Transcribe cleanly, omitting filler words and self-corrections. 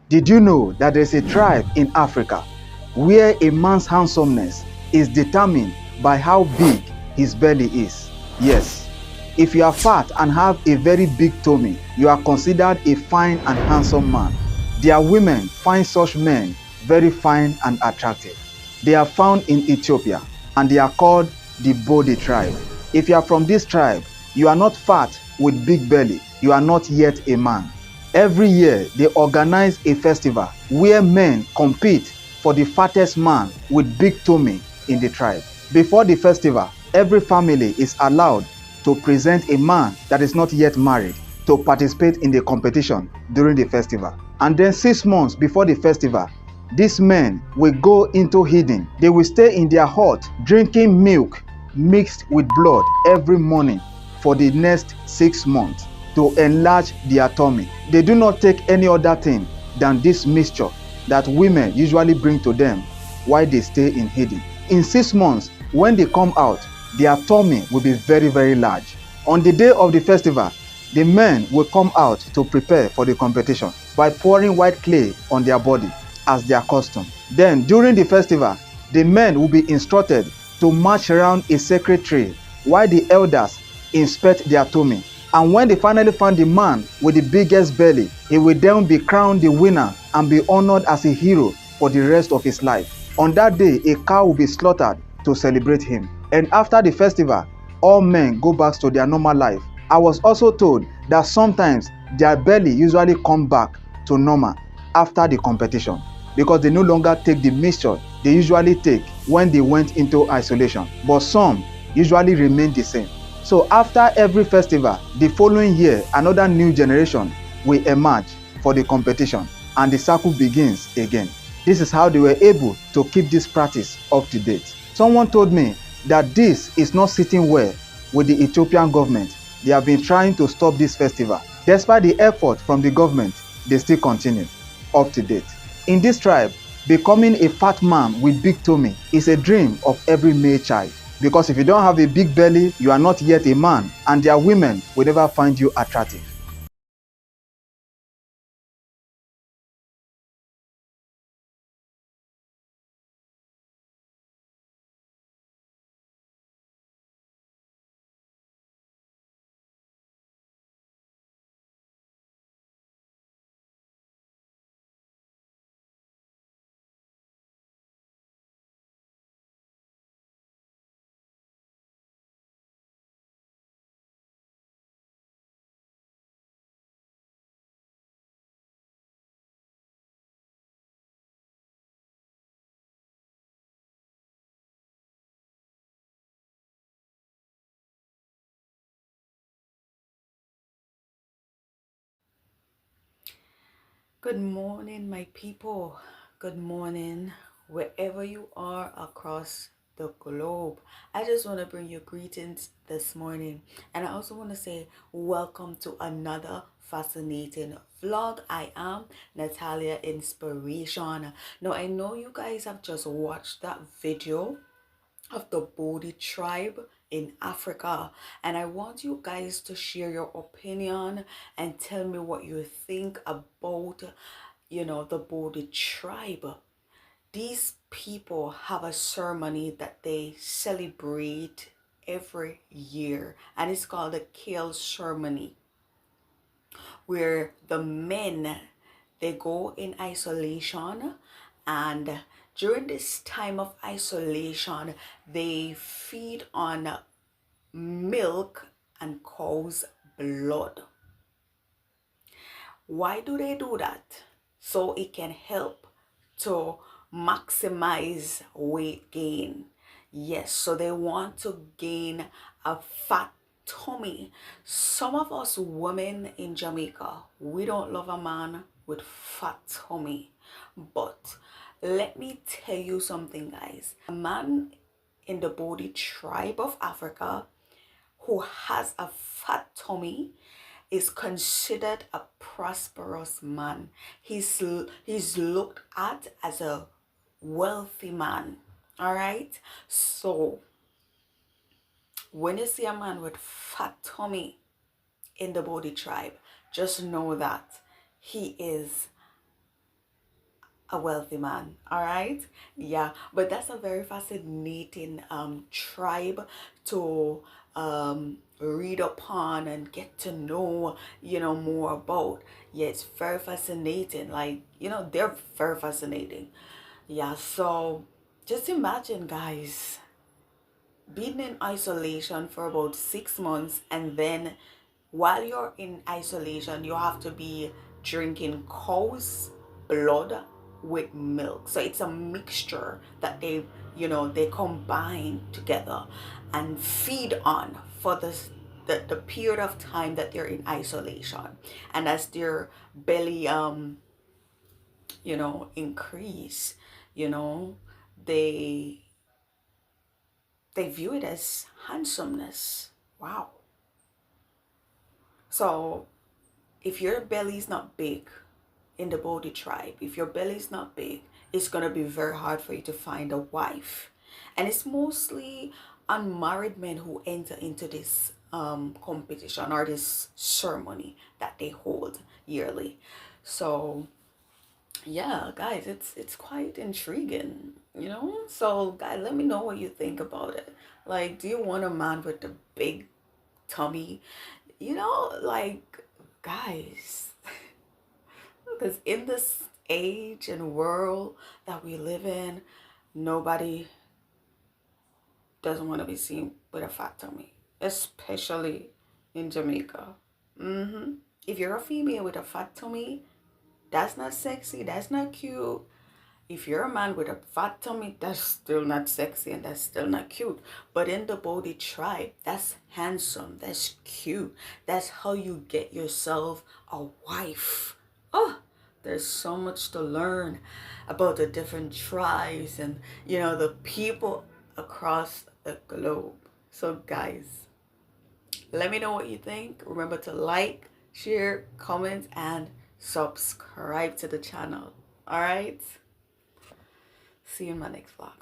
Did you know that there's a tribe in Africa where a man's handsomeness is determined by how big his belly is? Yes. If you are fat and have a very big tummy, you are considered a fine and handsome man. Their women find such men very fine and attractive. They are found in Ethiopia and they are called the Bodi tribe. If you are from this tribe, you are not fat with big belly, you are not yet a man. Every year, they organize a festival where men compete for the fattest man with big tummy in the tribe. Before the festival, every family is allowed to present a man that is not yet married to participate in the competition during the festival. And then 6 months before the festival, these men will go into hidden. They will stay in their hut drinking milk mixed with blood every morning for the next 6 months to enlarge their tummy. They do not take any other thing than this mixture that women usually bring to them while they stay in hidden. In 6 months, when they come out, their tummy will be very, very large. On the day of the festival, the men will come out to prepare for the competition by pouring white clay on their body as their custom. Then, during the festival, the men will be instructed to march around a sacred tree while the elders inspect their tummy. And when they finally find the man with the biggest belly, he will then be crowned the winner and be honored as a hero for the rest of his life. On that day, a cow will be slaughtered to celebrate him. And after the festival, all men go back to their normal life. I was also told that sometimes their belly usually come back to normal after the competition because they no longer take the mixture they usually take when they went into isolation. But some usually remain the same. So after every festival, the following year, another new generation will emerge for the competition and the cycle begins again. This is how they were able to keep this practice up to date. Someone told me that this is not sitting well with the Ethiopian government. They have been trying to stop this festival. Despite the effort from the government, they still continue up to date. In this tribe, becoming a fat man with big tummy is a dream of every male child. Because if you don't have a big belly, you are not yet a man, and their women will never find you attractive. Good morning, my people. Good morning, wherever you are across the globe. I just want to bring you greetings this morning. And I also want to say welcome to another fascinating vlog. I am Natalia Inspiration. Now, I know you guys have just watched that video of the Bodi tribe in Africa, and I want you guys to share your opinion and tell me what you think about the Bodi tribe. These people have a ceremony that they celebrate every year, and it's called the Kale ceremony, where the men, they go in isolation, and during this time of isolation they feed on milk and cow's blood. Why do they do that? So it can help to maximize weight gain. Yes, so they want to gain a fat tummy. Some of us women in Jamaica, we don't love a man with fat tummy. But let me tell you something, guys. A man in the Bodi tribe of Africa who has a fat tummy is considered a prosperous man. He's looked at as a wealthy man. All right. So when you see a man with fat tummy in the Bodi tribe, just know that he is a wealthy man. All right, yeah, but that's a very fascinating tribe to read upon and get to know, more about. Yeah, it's very fascinating. Like, they're very fascinating. Yeah, so just imagine, guys, being in isolation for about 6 months, and then while you're in isolation you have to be drinking cow's blood with milk. So it's a mixture that they combine together and feed on for the period of time that they're in isolation. And as their belly increase, you know they they view it as handsomeness. Wow. So if your belly is not big in the Bodi tribe, if your belly is not big, it's going to be very hard for you to find a wife. And it's mostly unmarried men who enter into this competition or this ceremony that they hold yearly. So yeah, guys, it's quite intriguing. So guys, let me know what you think about it. Like, do you want a man with a big tummy? Like, guys, because in this age and world that we live in, nobody doesn't want to be seen with a fat tummy, especially in Jamaica. If you're a female with a fat tummy, that's not sexy, that's not cute. If you're a man with a fat tummy, that's still not sexy and that's still not cute. But in the Bodi tribe, that's handsome, that's cute. That's how you get yourself a wife. Oh, there's so much to learn about the different tribes and, the people across the globe. So guys, let me know what you think. Remember to like, share, comment, and subscribe to the channel. All right? See you in my next vlog.